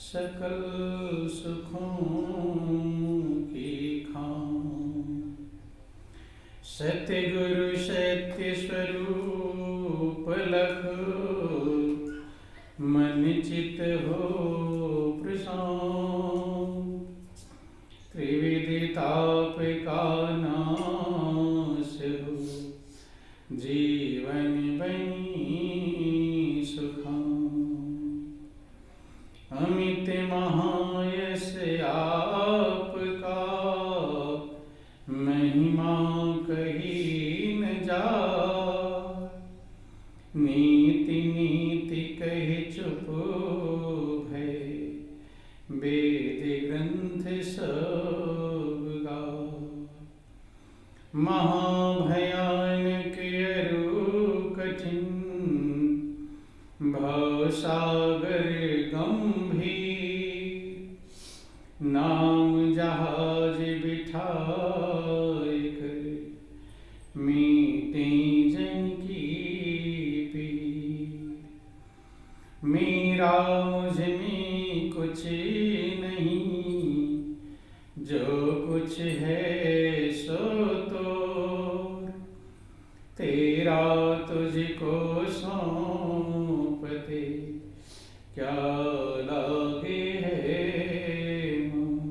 सकल सुखों की खान। सत्य गुरु सत्य स्वरूप लख, मन चित हो प्रशांत। त्रिविधि ताप का नाश हो, जीवन बनी सुखान। अमित महायश आपका, महिमा कही न जाए। नीति नीति कह चुप भय, वेद ग्रंथ सब गाए। महाभयानक अरु कठिन, भवसागर गंभीर। नाम जहाज बिठाए कर, मीटे जन की पीर। मेरा मुझ में कुछ नहीं, जो कुछ है सो तो तेरा तुझको सौंपते, क्या लागे है मोर।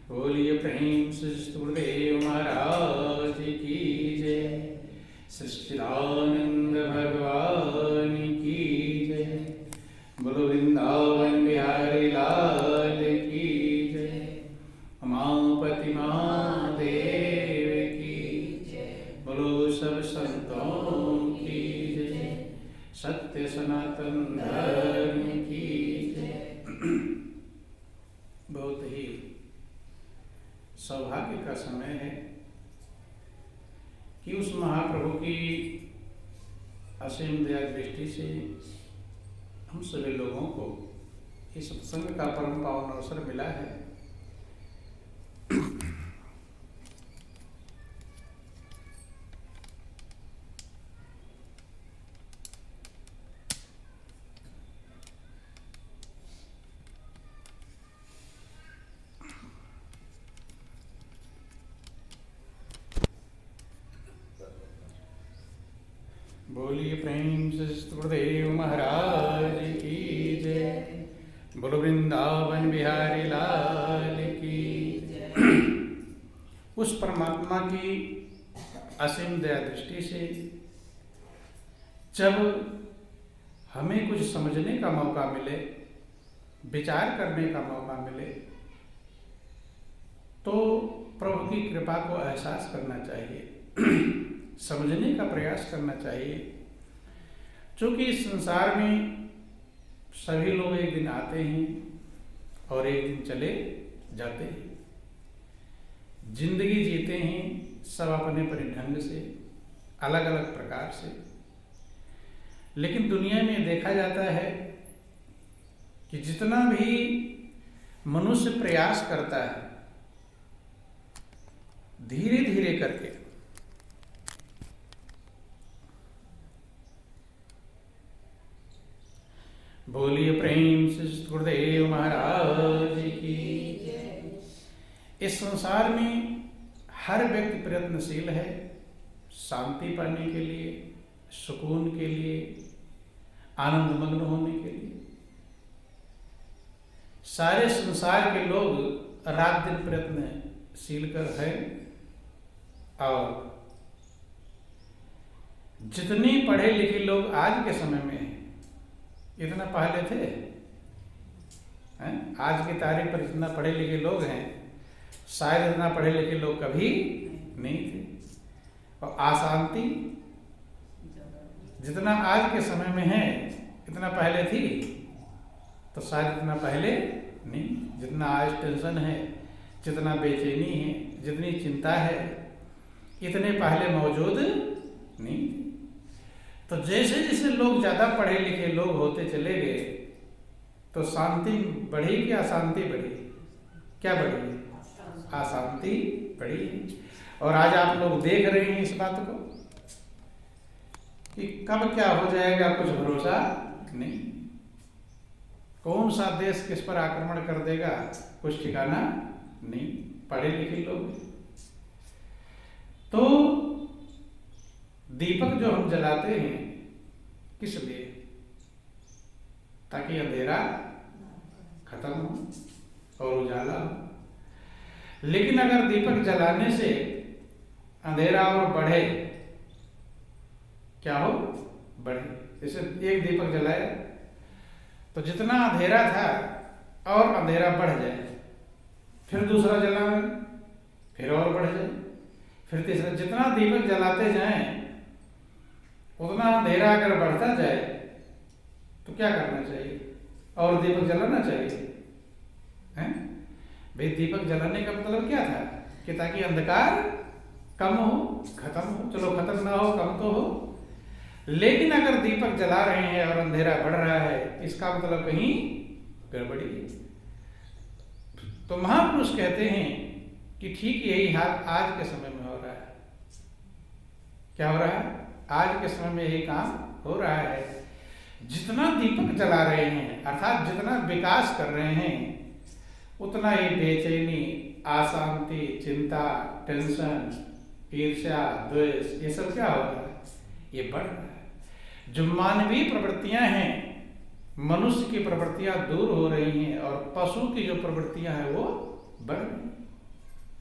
बोलिए प्रेम से गुरुदेव महाराज की जय, सच्चिदानंद भगवान की जय। बोलो वृंदावन बिहारी लाल की जय। उमापति महादेव की जय। बोलो सब संतों की जय, सत्य सनातन धर्म की जय। बहुत ही सौभाग्य का समय है कि उस महाप्रभु की असीम दया दृष्टि से हम सभी लोगों को इस सत्संग का परम पावन अवसर मिला है। बोलिए प्रेम से गुरुदेव महाराज की जय। बोलो वृंदावन बिहारी लाल की जय। उस परमात्मा की असीम दया दृष्टि से जब हमें कुछ समझने का मौका मिले, विचार करने का मौका मिले, तो प्रभु की कृपा को एहसास करना चाहिए, समझने का प्रयास करना चाहिए। क्योंकि इस संसार में सभी लोग एक दिन आते हैं और एक दिन चले जाते हैं। जिंदगी जीते हैं सब अपने अपने ढंग से, अलग अलग प्रकार से। लेकिन दुनिया में देखा जाता है कि जितना भी मनुष्य प्रयास करता है, धीरे धीरे करके बोलिए प्रेम से गुरुदेव महाराज की जय। इस संसार में हर व्यक्ति प्रयत्नशील है शांति पाने के लिए, सुकून के लिए, आनंदमग्न होने के लिए। सारे संसार के लोग रात दिन प्रयत्नशील कर है। और जितने पढ़े लिखे लोग आज के समय में हैं, इतना पहले थे हैं? आज की तारीख पर इतना पढ़े लिखे लोग हैं, शायद इतना पढ़े लिखे लोग कभी नहीं थे। और अशांति जितना आज के समय में है, इतना पहले थी तो शायद इतना पहले नहीं। जितना आज टेंशन है, जितना बेचैनी है, जितनी चिंता है, इतने पहले मौजूद नहीं। तो जैसे जैसे लोग ज्यादा पढ़े लिखे लोग होते चले गए, तो शांति बढ़ी कि अशांति बढ़ी? क्या बढ़ी? अशांति बढ़ी। और आज आप लोग देख रहे हैं इस बात को कि कब क्या हो जाएगा कुछ भरोसा नहीं। कौन सा देश किस पर आक्रमण कर देगा कुछ ठिकाना नहीं, पढ़े लिखे लोग। तो दीपक जो हम जलाते हैं किस लिए? ताकि अंधेरा खत्म हो और उजाला हो। लेकिन अगर दीपक जलाने से अंधेरा और बढ़े, क्या हो? बढ़े। जैसे एक दीपक जलाया तो जितना अंधेरा था और अंधेरा बढ़ जाए, फिर दूसरा जलाए फिर और बढ़ जाए, फिर तीसरा। जितना दीपक जलाते जाएं उतना अंधेरा अगर बढ़ता जाए तो क्या करना चाहिए? और दीपक जलाना चाहिए, हैं? भाई दीपक जलाने का मतलब क्या था कि ताकि अंधकार कम हो, खत्म हो। चलो खत्म ना हो, कम तो हो। लेकिन अगर दीपक जला रहे हैं और अंधेरा बढ़ रहा है, इसका मतलब कहीं गड़बड़ी है। तो महापुरुष कहते हैं कि ठीक यही हाल आज के समय में हो रहा है। क्या हो रहा है? आज के समय में यही काम हो रहा है। जितना दीपक जला रहे हैं, अर्थात जितना विकास कर रहे हैं, उतना ही बेचैनी, अशांति, चिंता, टेंशन, ईर्ष्या, द्वेष, ये सब क्या हो रहा है? ये बढ़ रहा है। जो मानवीय प्रवृत्तियां हैं, मनुष्य की प्रवृत्तियां दूर हो रही हैं और पशु की जो प्रवृत्तियां हैं वो बढ़ रही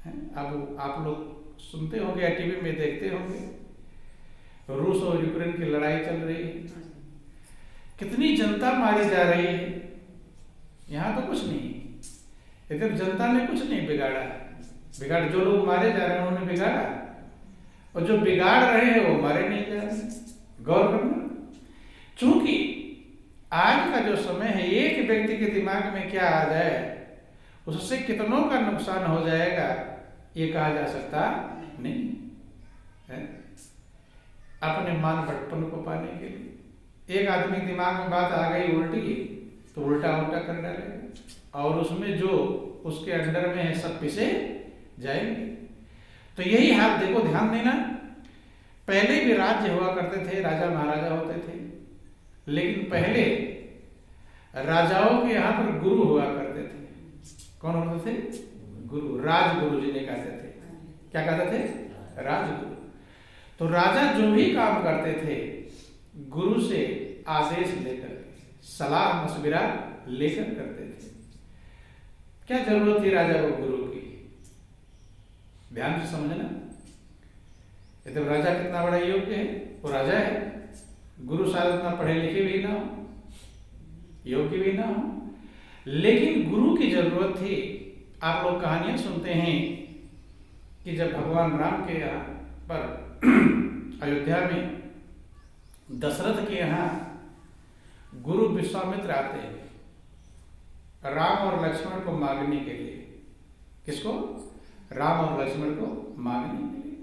हैं। अब आप लोग सुनते होंगे, टीवी में देखते होंगे, रूस और यूक्रेन की लड़ाई चल रही है, कितनी जनता मारी जा रही है। यहाँ तो कुछ नहीं, इधर जनता ने कुछ नहीं बिगाड़ जो लोग मारे जा रहे हैं उन्होंने बिगाड़ा, और जो बिगाड़ रहे हैं वो मारे नहीं जा रहे। गौर करना, चूंकि आज का जो समय है, एक व्यक्ति के दिमाग में क्या आ जाए उससे कितनों का नुकसान हो जाएगा ये कहा जा सकता नहीं है। अपने मान बटपन को पाने के लिए एक आदमी के दिमाग में बात आ गई उल्टी, तो उल्टा कर डालेगा और उसमें जो उसके अंडर में है सब पिसे जाएंगे। तो यही हाल देखो, ध्यान देना। पहले भी राज्य हुआ करते थे, राजा महाराजा होते थे, लेकिन पहले राजाओं के यहाँ पर गुरु हुआ करते थे। कौन होते थे? गुरु। राजगुरु जिन्हें कहते थे। क्या कहते थे? राजगुरु। तो राजा जो भी काम करते थे गुरु से आदेश लेकर, सलाह मशविरा लेकर करते थे। क्या जरूरत थी राजा को गुरु की? ध्यान से समझना। ये तो राजा कितना बड़ा योग्य है, वो राजा है। गुरु शायद उतना पढ़े लिखे भी ना हो, योग्य भी ना हो, लेकिन गुरु की जरूरत थी। आप लोग कहानियां सुनते हैं कि जब भगवान राम के यहाँ पर अयोध्या में दशरथ के यहाँ गुरु विश्वामित्र आते हैं राम और लक्ष्मण को मांगने के लिए। किसको? राम और लक्ष्मण को मांगने के लिए।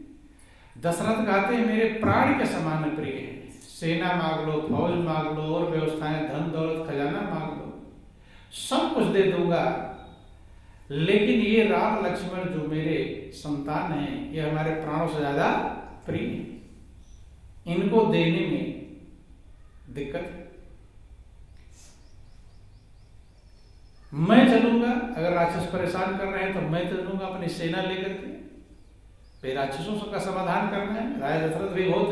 दशरथ कहते हैं मेरे प्राण के समान प्रिय है, सेना मांग लो, फौज मांग लो, और व्यवस्थाएं, धन दौलत, खजाना मांग लो, सब कुछ दे दूंगा, लेकिन ये राम लक्ष्मण जो मेरे संतान हैं, ये हमारे प्राणों से ज्यादा प्रिय हैं, इनको देने में दिक्कत है। मैं चलूंगा, अगर राक्षस परेशान कर रहे हैं तो मैं चलूंगा अपनी सेना लेकर के, फिर राक्षसों का समाधान करना है। राजा दशरथ भी बहुत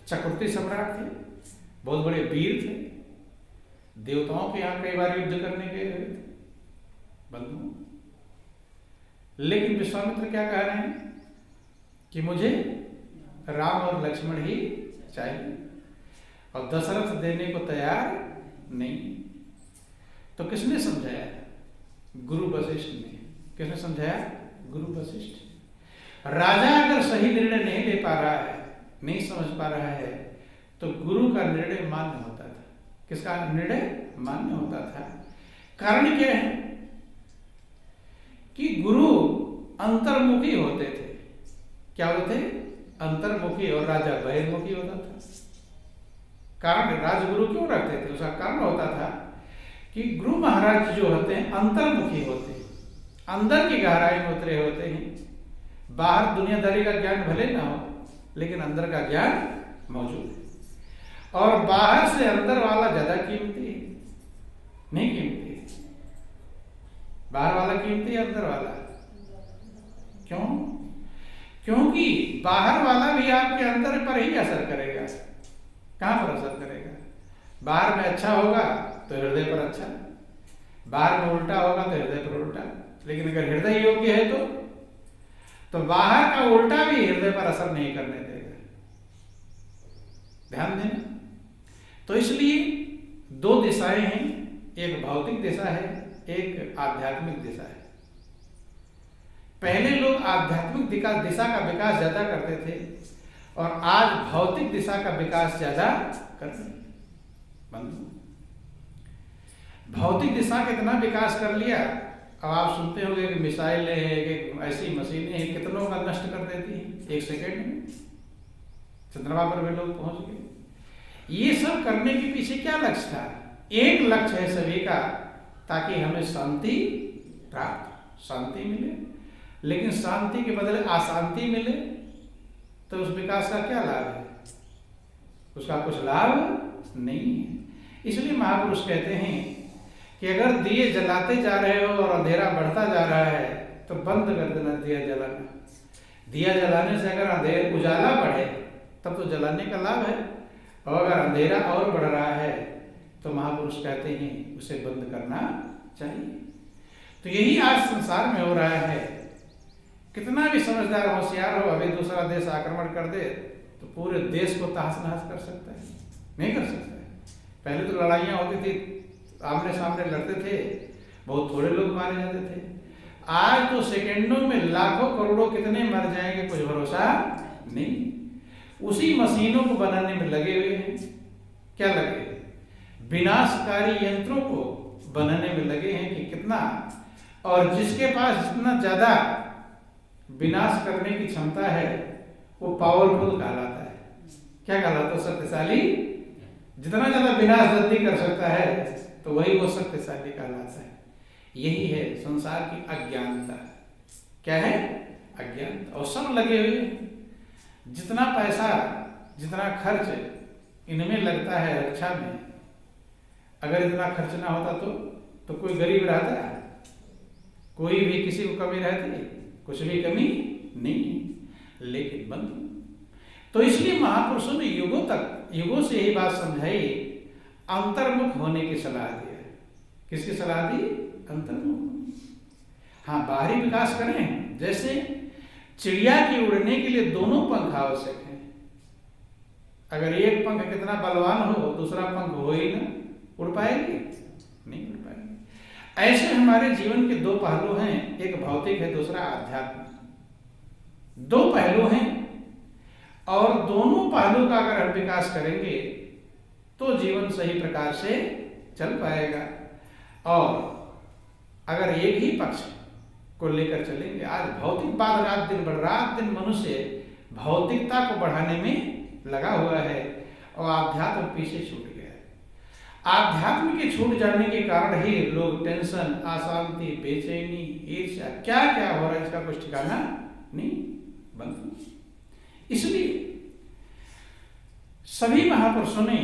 चक्रवर्ती सम्राट थे, बहुत बड़े वीर थे, देवताओं के यहाँ कई बार युद्ध करने के बंधु। लेकिन विश्वामित्र क्या कह रहे हैं कि मुझे राम और लक्ष्मण ही चाहिए, और दशरथ देने को तैयार नहीं। तो किसने समझाया? गुरु वशिष्ठ ने। किसने समझाया? गुरु वशिष्ठ। राजा अगर सही निर्णय नहीं ले पा रहा है, नहीं समझ पा रहा है, तो गुरु का निर्णय मान्य होता था। किसका निर्णय मान्य होता था? कारण क्या है कि गुरु अंतर्मुखी होते थे। क्या होते थे? अंतर्मुखी, और राजा बहिर्मुखी होता था। कारण राजगुरु क्यों रखते थे? उसका कारण होता था कि गुरु महाराज जो होते हैं अंतर्मुखी होते हैं, अंदर की गहराई में उतरे होते हैं। बाहर दुनियादारी का ज्ञान भले ना हो, लेकिन अंदर का ज्ञान मौजूद है, और बाहर से अंदर वाला ज्यादा कीमती है। नहीं कीमती है। बाहर वाला कीमती है, अंदर वाला? क्यों? क्योंकि बाहर वाला भी आपके अंदर पर ही असर करेगा। कहां पर असर करेगा? बाहर में अच्छा होगा तो हृदय पर अच्छा, बाहर में उल्टा होगा तो हृदय पर उल्टा। लेकिन अगर हृदय योग्य है तो बाहर का उल्टा भी हृदय पर असर नहीं करने देगा। ध्यान देना। तो इसलिए दो दिशाएं हैं, एक भौतिक दिशा है, एक आध्यात्मिक दिशा है। पहले लोग आध्यात्मिक दिशा का विकास ज्यादा करते थे और आज भौतिक दिशा का विकास ज्यादा करते हैं। बंधु, भौतिक दिशा का इतना विकास कर लिया, अब आप सुनते होंगे कि मिसाइलें हैं, कि ऐसी मशीनें हैं, कितनों का नष्ट कर देती हैं 1 सेकेंड में। चंद्रमा पर भी लोग पहुंच गए। ये सब करने के पीछे क्या लक्ष्य था? एक लक्ष्य है सभी का, ताकि हमें शांति प्राप्त, शांति मिले। लेकिन शांति के बदले अशांति मिले तो उस विकास का क्या लाभ है? उसका कुछ लाभ नहीं है। इसलिए महापुरुष कहते हैं कि अगर दिए जलाते जा रहे हो और अंधेरा बढ़ता जा रहा है तो बंद कर देना दिया जलाना। दिया जलाने से अगर अंधेरा उजाला बढ़े तब तो जलाने का लाभ है, और अगर अंधेरा और बढ़ रहा है तो महापुरुष कहते हैं उसे बंद करना चाहिए। तो यही आज संसार में हो रहा है। कितना भी समझदार होशियार हो, अभी दूसरा देश आक्रमण कर दे तो पूरे देश को तहस नहस कर सकता है? नहीं कर सकता है। पहले तो लड़ाइयाँ होती थी, आमने सामने लड़ते थे, बहुत थोड़े लोग मारे जाते थे। आज तो सेकंडों में लाखों करोड़ों कितने मर जाएंगे कुछ भरोसा नहीं। उसी मशीनों को बनाने में लगे हुए हैं। क्या लगे? विनाशकारी यंत्रों को बनाने में लगे हैं कि कितना, और जिसके पास जितना ज्यादा विनाश करने की क्षमता है वो पावरफुल कहलाता है। क्या कहलाता है? शक्तिशाली। जितना ज्यादा विनाश जल्दी कर सकता है तो वही वो शक्तिशाली कहलाता है। यही है संसार की अज्ञानता। क्या है? अज्ञानता। और सब लगे हुए, जितना पैसा जितना खर्च इनमें लगता है रक्षा में, अगर इतना खर्च ना होता तो कोई गरीब रहता है? कोई भी किसी को कमी रहती? कुछ भी कमी नहीं। लेकिन बंधु, तो इसलिए महापुरुषों ने युगों से यही बात समझाई, अंतर्मुख होने की सलाह दी है। किसकी सलाह दी? अंतर्मुख। हाँ, बाहरी विकास करें। जैसे चिड़िया की उड़ने के लिए दोनों पंख आवश्यक हैं। अगर एक पंख कितना बलवान हो, दूसरा पंख हो ही ना, उड़ पाएगी? नहीं उड़ पाएगी। ऐसे हमारे जीवन के दो पहलू हैं, एक भौतिक है, दूसरा आध्यात्मिक। दो पहलू हैं और दोनों पहलू का अगर हम विकास करेंगे तो जीवन सही प्रकार से चल पाएगा। और अगर एक ही पक्ष को लेकर चलेंगे, आज भौतिकवाद रात दिन मनुष्य भौतिकता को बढ़ाने में लगा हुआ है और आध्यात्म पीछे छूट गया है। आध्यात्म के छूट जाने के कारण ही लोग टेंशन, अशांति, बेचैनी, ईर्ष्या, क्या क्या हो रहा है इसका कुछ ठिकाना नहीं। बंधु, इसलिए सभी महापुरुषों ने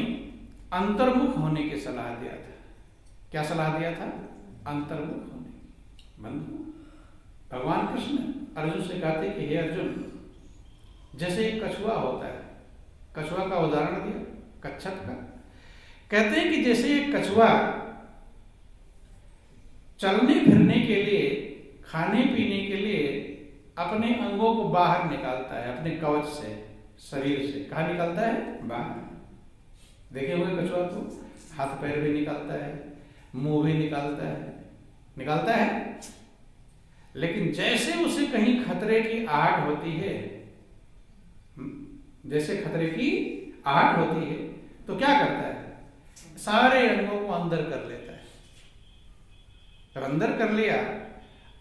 अंतर्मुख होने की सलाह दिया था। क्या सलाह दिया था? अंतर्मुख होने। बंधु, भगवान कृष्ण अर्जुन से कहते कि हे अर्जुन, जैसे एक कछुआ होता है, कछुआ का उदाहरण दिया, कच्छप का। कहते हैं कि जैसे एक कछुआ चलने फिरने के लिए, खाने पीने के लिए अपने अंगों को बाहर निकालता है, अपने कवच से, शरीर से। कहाँ निकालता है? बाहर। देखे हुए कछुआ को हाथ पैर भी निकालता है, मुंह भी निकालता है। लेकिन जैसे उसे कहीं खतरे की आहट होती है, जैसे खतरे की आहट होती है तो क्या करता है? सारे अंगों को अंदर कर लेता है। जब अंदर कर लिया,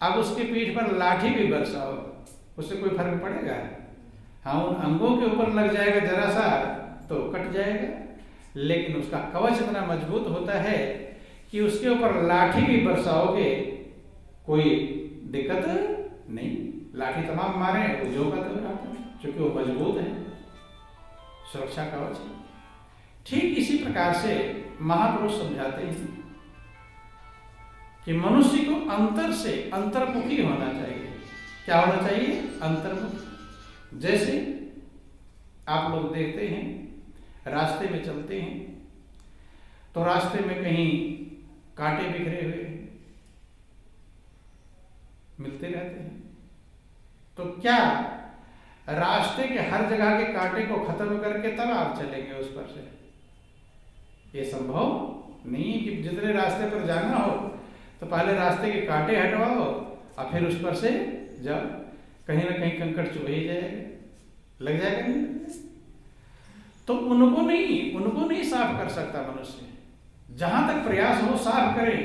अब उसके पीठ पर लाठी भी बरसाओ, उससे कोई फर्क पड़ेगा? हाँ, उन अंगों के ऊपर लग जाएगा जरा सा तो कट जाएगा, लेकिन उसका कवच इतना मजबूत होता है कि उसके ऊपर लाठी भी बरसाओगे कोई दिक्कत नहीं। लाठी तमाम मारे वो जो का तो आता, क्योंकि वो मजबूत है, सुरक्षा कवच है। ठीक इसी प्रकार से महापुरुष समझाते हैं कि मनुष्य को अंतर से अंतर्मुखी होना चाहिए। क्या होना चाहिए? अंतर्मुखी। जैसे आप लोग देखते हैं रास्ते में चलते हैं तो रास्ते में कहीं कांटे बिखरे हुए मिलते रहते हैं, तो क्या रास्ते के हर जगह के कांटे को खत्म करके तब आप चलेंगे उस पर से? ये संभव नहीं है कि जितने रास्ते पर जाना हो तो पहले रास्ते के कांटे हटवाओ और फिर उस पर से जाओ। कहीं ना कहीं कंकड़ चुभ ही जाएगा, लग जाएगा नहीं। तो उनको नहीं साफ कर सकता मनुष्य। जहां तक प्रयास हो साफ करे,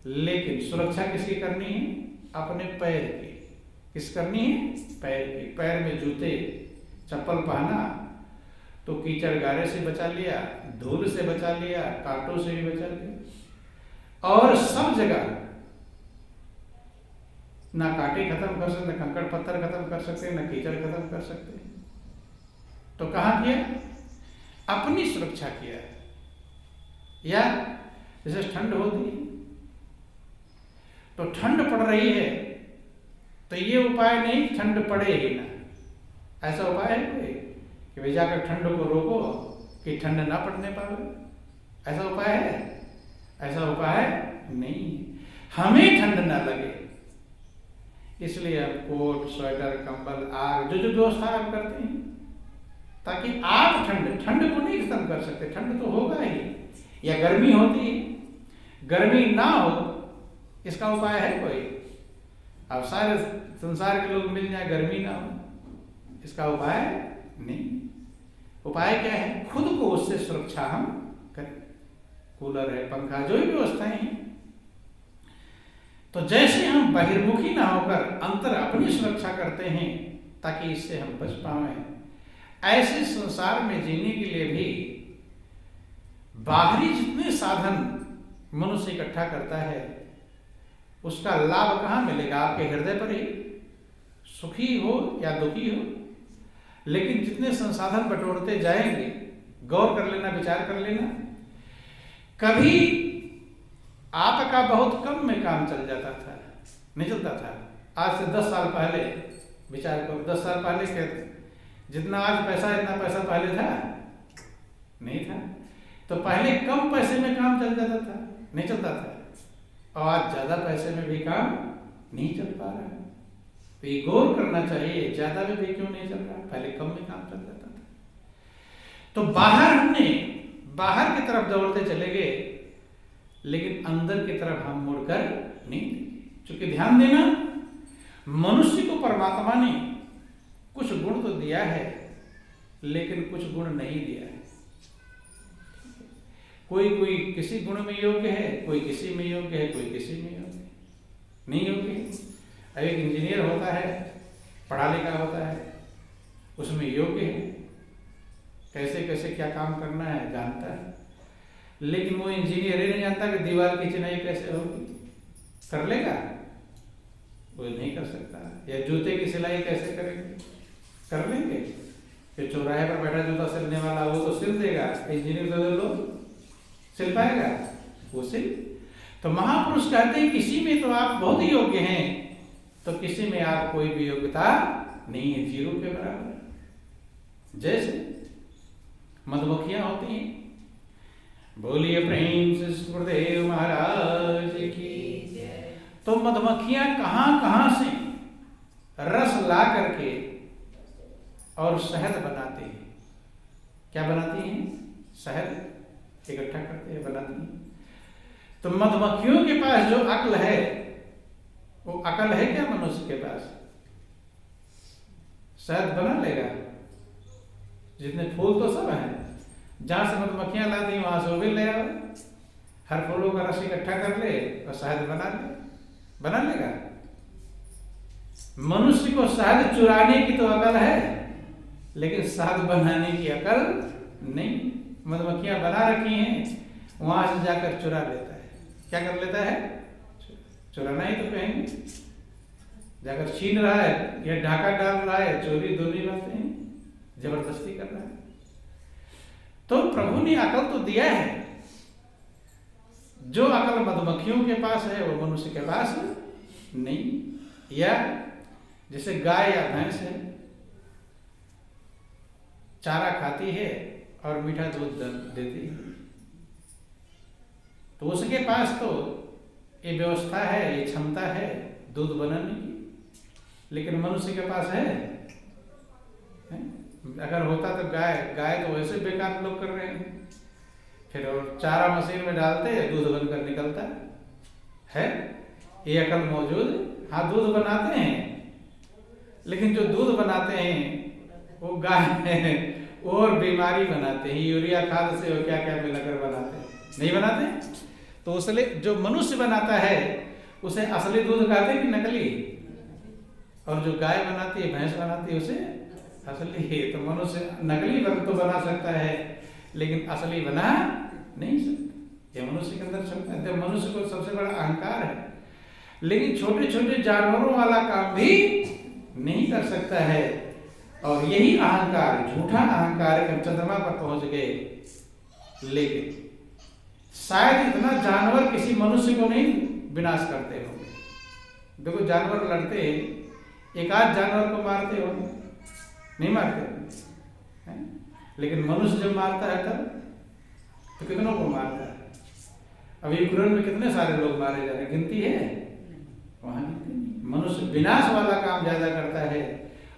लेकिन सुरक्षा किसकी करनी है? अपने पैर की। किस करनी है? पैर की। पैर में जूते चप्पल पहना तो कीचड़ गारे से बचा लिया, धूल से बचा लिया, कांटों से भी बचा लिया। और सब जगह ना कांटे खत्म कर सकते, ना कंकड़ पत्थर खत्म कर सकते, ना कीचड़ खत्म कर सकते। तो कहां किया? अपनी सुरक्षा किया। या जैसे ठंड होती है तो ठंड पड़ रही है तो ये उपाय नहीं ठंड पड़े ही ना, ऐसा उपाय है कोई कि भाई जाकर ठंड को रोको कि ठंड ना पड़ने पावे? ऐसा उपाय है? ऐसा उपाय नहीं। हमें ठंड ना लगे इसलिए हम कोट, स्वेटर, कंबल, आग जो व्यवस्था आप करते हैं ताकि आप ठंड को नहीं खत्म कर सकते। ठंड तो होगा ही। या गर्मी होती है, गर्मी ना हो इसका उपाय है कोई? अब सारे संसार के लोग मिल जाए गर्मी ना हो, इसका उपाय नहीं। उपाय क्या है? खुद को उससे सुरक्षा हम करें। कूलर है, पंखा, जो भी व्यवस्थाएं हैं। तो जैसे हम बहिर्मुखी ना होकर अंतर अपनी सुरक्षा करते हैं ताकि इससे हम बच पाए, ऐसे संसार में जीने के लिए भी बाहरी जितने साधन मनुष्य इकट्ठा करता है उसका लाभ कहाँ मिलेगा? आपके हृदय पर ही, सुखी हो या दुखी हो। लेकिन जितने संसाधन बटोरते जाएंगे, गौर कर लेना, विचार कर लेना, कभी आपका बहुत कम में काम चल जाता था, नहीं चलता था। आज से 10 साल पहले विचार करो, 10 साल पहले क्या जितना आज पैसा इतना पैसा पहले था? नहीं था। तो पहले कम पैसे में काम चल जाता था, नहीं चलता था। और आज ज्यादा पैसे में भी काम नहीं चल पा रहा है। तो ये गौर करना चाहिए, ज्यादा में भी क्यों नहीं चल रहा? पहले कम में काम चल जाता था। तो बाहर की तरफ दौड़ते चले गए, लेकिन अंदर की तरफ हम मुड़कर नहीं। क्योंकि ध्यान देना, मनुष्य को परमात्मा ने कुछ गुण तो दिया है लेकिन कुछ गुण नहीं दिया है। कोई किसी गुण में योग्य है, कोई किसी में योग्य है, कोई किसी में योग्य नहीं योग्य है। अब एक इंजीनियर होता है, पढ़ा लिखा होता है, उसमें योग्य है, कैसे कैसे क्या काम करना है जानता है, लेकिन वो इंजीनियर ही नहीं जानता कि दीवार की चिनाई कैसे होगी। कर लेगा? वो नहीं कर सकता। या जूते की सिलाई कैसे करेंगे? कर लेंगे कि चौराहे पर बैठा जूता सिलने वाला वो तो सिल देगा, इंजीनियर तो लोग सिल पाएगा? वो सिल। तो महापुरुष कहते हैं किसी में तो आप बहुत योग्य हैं तो किसी में आप कोई भी योग्यता नहीं है, जीरो के बराबर। जैसे मधुमक्खियां होती हैं, बोलिए प्रेम से सुखदेव महाराज की। तो मधुमक्खियां कहां से रस ला करके और शहद बनाते हैं। क्या बनाती हैं? शहद इकट्ठा करते हैं, बनाती हैं। तो मधुमक्खियों के पास जो अक्ल है, वो अक्ल है क्या मनुष्य के पास? शहद बना लेगा? जितने फूल तो सब हैं, जहां से मधुमक्खियां लाती वहां से वो भी ले आओ, हर फूलों का रस इकट्ठा कर ले और शहद बना लेगा। मनुष्य को शहद चुराने की तो अकल है लेकिन शहद बनाने की अकल नहीं। मधुमक्खियां बना रखी हैं, वहां से जाकर चुरा लेता है। क्या कर लेता है? चुराना ही तो कहेंगे। जाकर छीन रहा है या ढाका डाल रहा है, चोरी दोनों बातें हैं, जबरदस्ती कर रहा है। तो प्रभु ने अकल तो दिया है, जो अकल मधुमक्खियों के पास है वो मनुष्य के पास नहीं। या जैसे गाय या भैंस है, चारा खाती है और मीठा दूध देती है, तो उसके पास तो ये व्यवस्था है, ये क्षमता है दूध बनाने की, लेकिन मनुष्य के पास है? अगर होता तो गाय तो वैसे बेकार लोग कर रहे हैं, फिर और चारा मशीन में डालते हैं, दूध बनकर निकलता है। ये अकल मौजूद? हाँ, दूध बनाते हैं, लेकिन जो दूध बनाते हैं वो गाय है, और बीमारी बनाते हैं, यूरिया खाद से और क्या क्या मिलाकर बनाते हैं, नहीं बनाते? तो उसलिए जो मनुष्य बनाता है उसे असली दूध कहते हैं कि नकली? और जो गाय बनाती है, भैंस बनाती है, उसे असली है। तो मनुष्य नकली तो बना सकता है, लेकिन असली बना नहीं सकता। ये मनुष्य के अंदर क्षमता है। मनुष्य को सबसे बड़ा अहंकार है, लेकिन छोटे छोटे जानवरों वाला काम भी नहीं कर सकता है। और यही अहंकार, झूठा अहंकार, हम चंद्रमा पर पहुंच गए, लेकिन शायद इतना जानवर किसी मनुष्य को नहीं विनाश करते होंगे। देखो जानवर लड़ते हैं, एक आध जानवर को मारते होंगे, नहीं मारते हैं? लेकिन मनुष्य जब मारता है तब तो कितनों को मारता है? अभी यूक्रेन में कितने सारे लोग मारे जा रहे, गिनती है? वहां गिनती नहीं। मनुष्य विनाश वाला काम ज्यादा करता है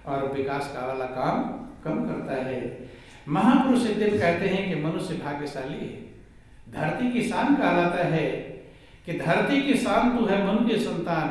और विकास का वाला काम कम करता है। महापुरुष सिद्धदेव कहते हैं कि मनुष्य भाग्यशाली है, धरती की शान कहलाता है कि धरती की शान तू है मन के संतान,